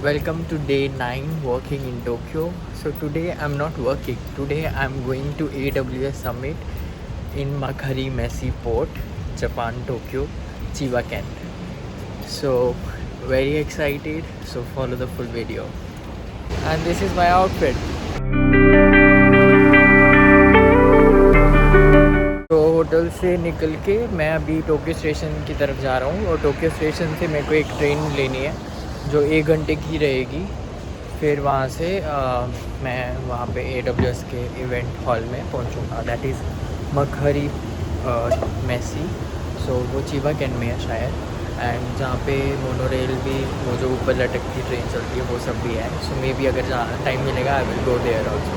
Welcome to day 9 working in Tokyo. So today I'm not working. Today I'm going to AWS Summit in Makari Messi Port, Japan, Tokyo, Chiba Ken. So very excited. So follow the full video. And this is my outfit. तो hotel से निकल के मैं अभी Tokyo station की तरफ जा रहा हूँ और टोक्यो स्टेशन से मेरे को एक ट्रेन लेनी है जो 1 घंटे की रहेगी। फिर वहाँ से मैं वहाँ पे AWS के इवेंट हॉल में पहुँचूँगा, दैट इज़ मकहरी मेसी। सो वो चिबा कैन में है शायद, एंड जहाँ पे मोनोरेल भी, वो जो ऊपर लटकती ट्रेन चलती है वो सब भी है। सो मे बी अगर टाइम मिलेगा I will go there also.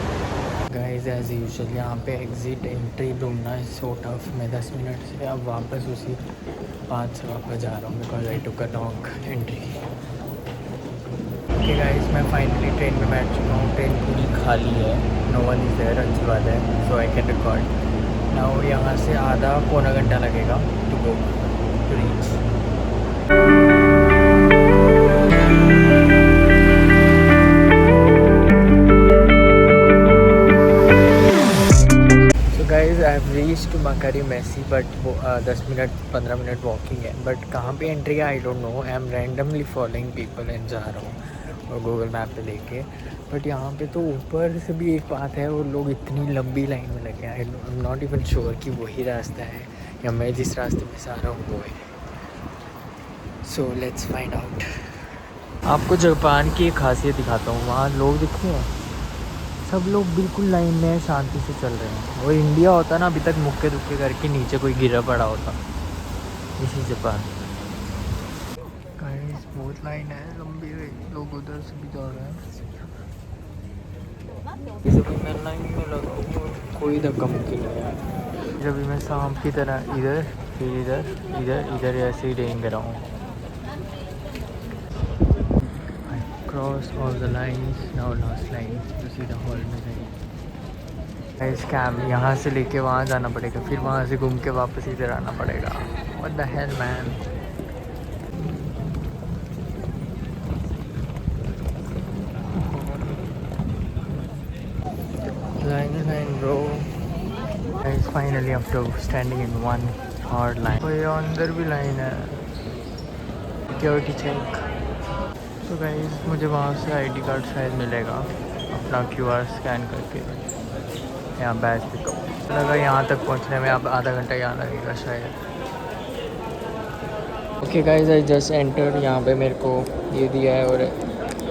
Guys as usual यहाँ पे एग्ज़िट एंट्री ढूंढना है सो टफ। मैं 10 मिनट से अब वापस उसी पाथ से वापस जा रहा हूँ because I took a long entry. Okay guys, मैं फाइनली ट्रेन में बैठ चुका हूँ। ट्रेन पूरी खाली है, नो वन इज़ देयर, अच्छी बात है। So I can record now. यहाँ से आधा पौना घंटा लगेगा to go to reach. Guys I have reached मकहरी मेसी, बट वो 10 मिनट 15 मिनट वॉकिंग है। बट कहाँ पे एंट्री है I don't know. I am randomly following people and जा रहा हूँ और गूगल मैप पे देख के। बट यहाँ पे तो ऊपर से भी एक बात है, और लोग इतनी लंबी लाइन में लगे हैं। I am not even sure कि वही रास्ता है या मैं जिस रास्ते में से आ रहा हूँ वो है। So let's find out. आपको जापान की एक खासियत दिखाता हूँ। वहाँ लोग दिखते हैं, सब लोग बिल्कुल लाइन में शांति से चल रहे हैं। और इंडिया होता ना अभी तक मुक्के दुक्के करके नीचे कोई गिरा पड़ा होता। इसी जापान गाइस बहुत लाइन है लंबी, लोग उधर से भी जा रहे हैं। इसे भी मैं लाइन में लगा हूँ, कोई धक्का मुक्की नहीं है। जब भी मैं सांप की तरह इधर फिर इधर इधर इधर ऐसे ही रेंग रहा हूँ। Cross all the lines, now last line जो सीधा हॉल में जाएगी। इस कैब यहाँ से लेके वहाँ जाना पड़ेगा, फिर वहाँ से घूम के वापस इधर आना पड़ेगा। What the hell man. Line bro. Guys finally after standing in 1 hard line, और ये अंदर भी लाइन है, सिक्योरिटी चेक। तो गाइस मुझे वहाँ से आईडी कार्ड शायद मिलेगा, अपना QR स्कैन करके यहाँ बैच पिकअप लगा। यहाँ तक पहुँचने में अब आधा घंटा यहाँ लगेगा शायद। Okay guys, I just enter. यहाँ पे मेरे को ये दिया है और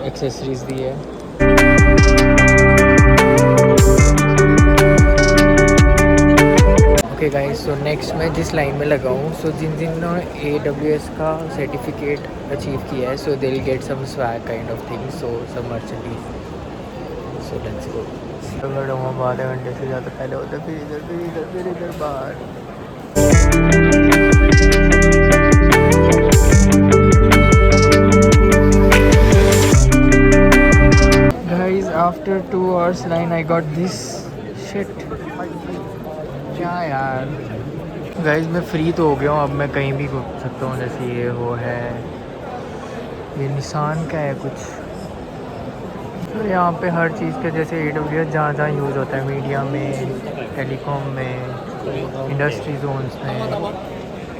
एक्सेसरीज दी है। ओके गाइस, सो नेक्स्ट मैं जिस लाइन में लगा हूँ, सो जिन्होंने AWS का सर्टिफिकेट अचीव किया है, so they will get some swag kind of thing, so some merchandise. So let's go. खड़ा हुआ आधे घंटे से ज़्यादा पहले होता, फिर इधर फिर इधर फिर इधर बाहर। Guys after 2 hours line I got this shit। क्या यार। गाइस मैं फ्री तो हो गया हूँ, अब मैं कहीं भी घूम सकता हूँ। जैसे ये वो है, ये निशान का है कुछ। तो यहाँ पे हर चीज़ के जैसे AWS जहाँ जहाँ यूज़ होता है, मीडिया में, टेलीकॉम में, इंडस्ट्री जोन्स में,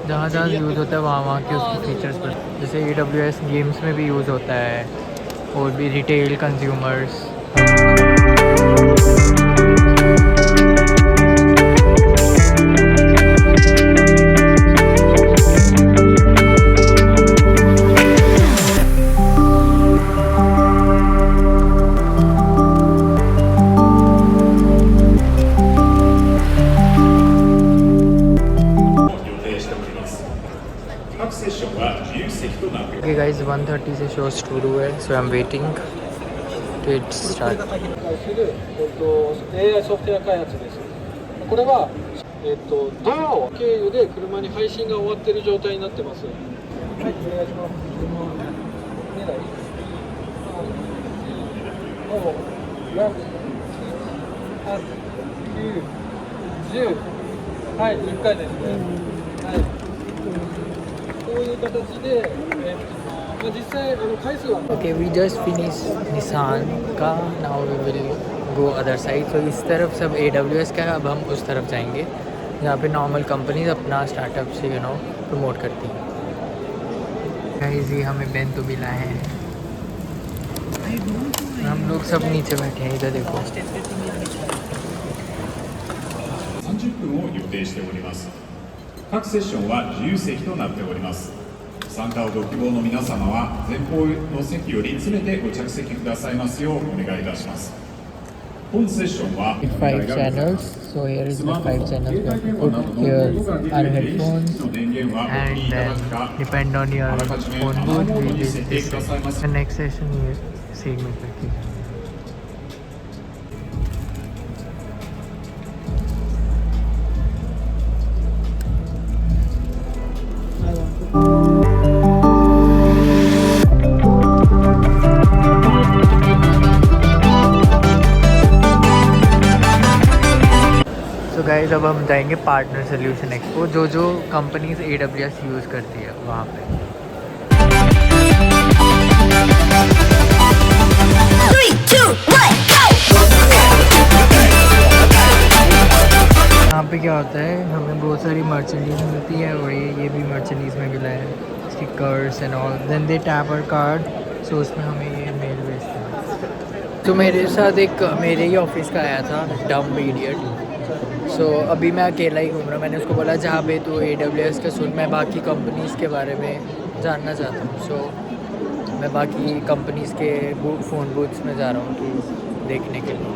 जहाँ जहाँ यूज़ होता है वहाँ वहाँ के उसके फीचर्स पर। जैसे AWS गेम्स में भी यूज़ होता है, और भी रिटेल कंज्यूमर्स। Okay guys, 1:30 से शो शुरू है, so I'm waiting to it start। AI ソフトウェア開発です。これは、DAO 経由で車に配信が終わっている状態になってます。はい、お願いします。見えない？5、6、8、9、10。はい、1回ですね。はい。こういう形で、まあ、実際回数は Okay, we just finished Nissan का. Now we will go other side. So इस तरफ सब AWS का है, अब हम उस तरफ जाएंगे जहाँ पे नॉर्मल कंपनीज अपना स्टार्टअप से प्रमोट करती हैं. गाइस ये हमें बेंतो भी लाए हैं. हम लोग सब नीचे बैठे हैं. इधर देखो. 30分を予定しております。各セッションは自由席となっております。参加をご希望の皆様は前方の席より詰めてご着席くださいますようお願いいたします。本セッションは 5 channels. So here is the 5 channels. We have to put here our headphones, and then depend on your phone booth, we use this. The next session is Scene Maker की. तो गाइस अब हम जाएंगे पार्टनर सोल्यूशन एक्सपो, जो companies AWS use करती है वहाँ पे. 3, 2, 1, go! यहाँ पे क्या होता है, हमें बहुत सारी मर्चेंडीज मिलती है और ये भी मर्चेंडीज में मिला है, stickers and all. Then they tap our card, so उसमें हमें ये मेल भेजते हैं. तो मेरे साथ एक मेरे ही ऑफिस का आया था, डम्ब इडियट. सो अभी मैं अकेला ही घूम रहा हूँ. मैंने उसको बोला जहाँ पे तो AWS का सुन, मैं बाकी कंपनीज़ के बारे में जानना चाहता हूँ. सो मैं बाकी कंपनीज़ के फ़ोन बूथ्स में जा रहा हूँ तो देखने के लिए.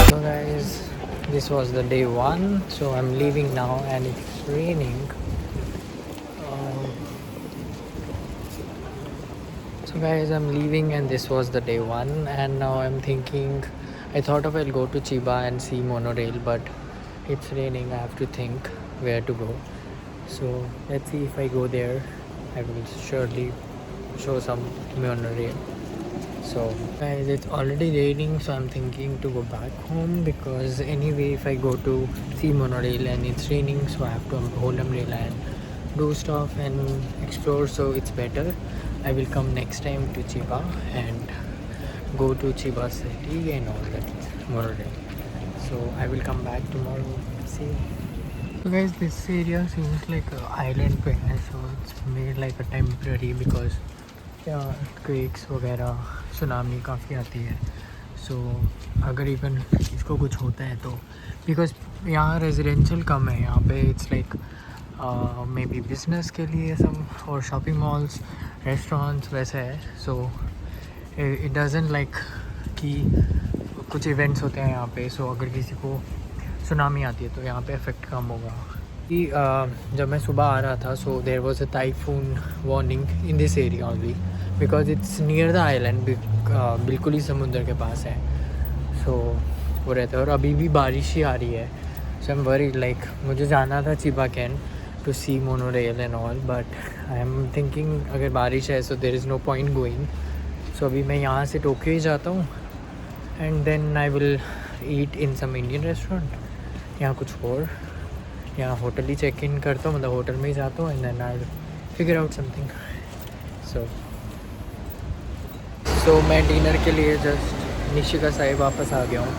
So guys, this was the day 1. So I'm leaving now and it's raining. So guys, I'm leaving and this was the day 1, and now I'm thinking, I thought of I'll go to Chiba and see monorail, but it's raining. I have to think where to go. So let's see if I go there. I will surely show some monorail. So guys, it's already raining, so I'm thinking to go back home, because anyway if I go to see monorail and it's raining, so I have to hold umbrella and do stuff and explore, so it's better I will come next time to Chiba and go to Chiba city and all that monorail. So I will come back tomorrow. See you. So guys, this area seems like an island पे है, so it's made like a temporary because earthquakes वगैरह tsunami काफ़ी आती है. So अगर even इसको कुछ होता है तो because यहाँ रेजिडेंशियल कम है, यहाँ पे it's like may be business के लिए सब और शॉपिंग मॉल्स रेस्टोरेंट्स वैसे है. सो इट डजंट लाइक कि कुछ इवेंट्स होते हैं यहाँ पे. सो अगर किसी को सुनामी आती है तो यहाँ पे इफ़ेक्ट कम होगा. कि जब मैं सुबह आ रहा था, so there was a typhoon warning in this area only because it's near the island, बिल्कुल ही समुद्र के पास है. सो वो रहता है और अभी भी बारिश ही आ रही है. So I am worried, like मुझे जाना था Chiba can to see monorail and all, but I am thinking अगर बारिश है so there is no point going. So अभी मैं यहाँ से टोक्यो ही जाता हूँ and then I will eat in some Indian restaurant. यहाँ कुछ और यहाँ होटल ही चेक इन करता हूँ, मतलब होटल में ही जाता हूँ and then I'll figure out something. So मैं डिनर के लिए जस्ट निशिका साहिब वापस आ गया हूँ,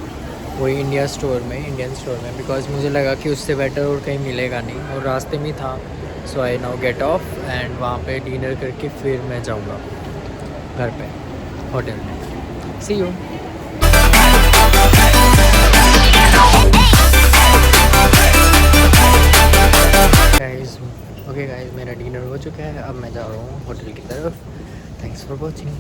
वही इंडियन स्टोर में, बिकॉज मुझे लगा कि उससे बेटर और कहीं मिलेगा नहीं और रास्ते में था. So I now get off and वहाँ पे डिनर करके फिर मैं जाऊँगा घर पे होटल में. सी यू. ओके गाइस, मेरा डिनर हो चुका है, अब मैं जा रहा हूँ होटल की तरफ. Thanks for watching.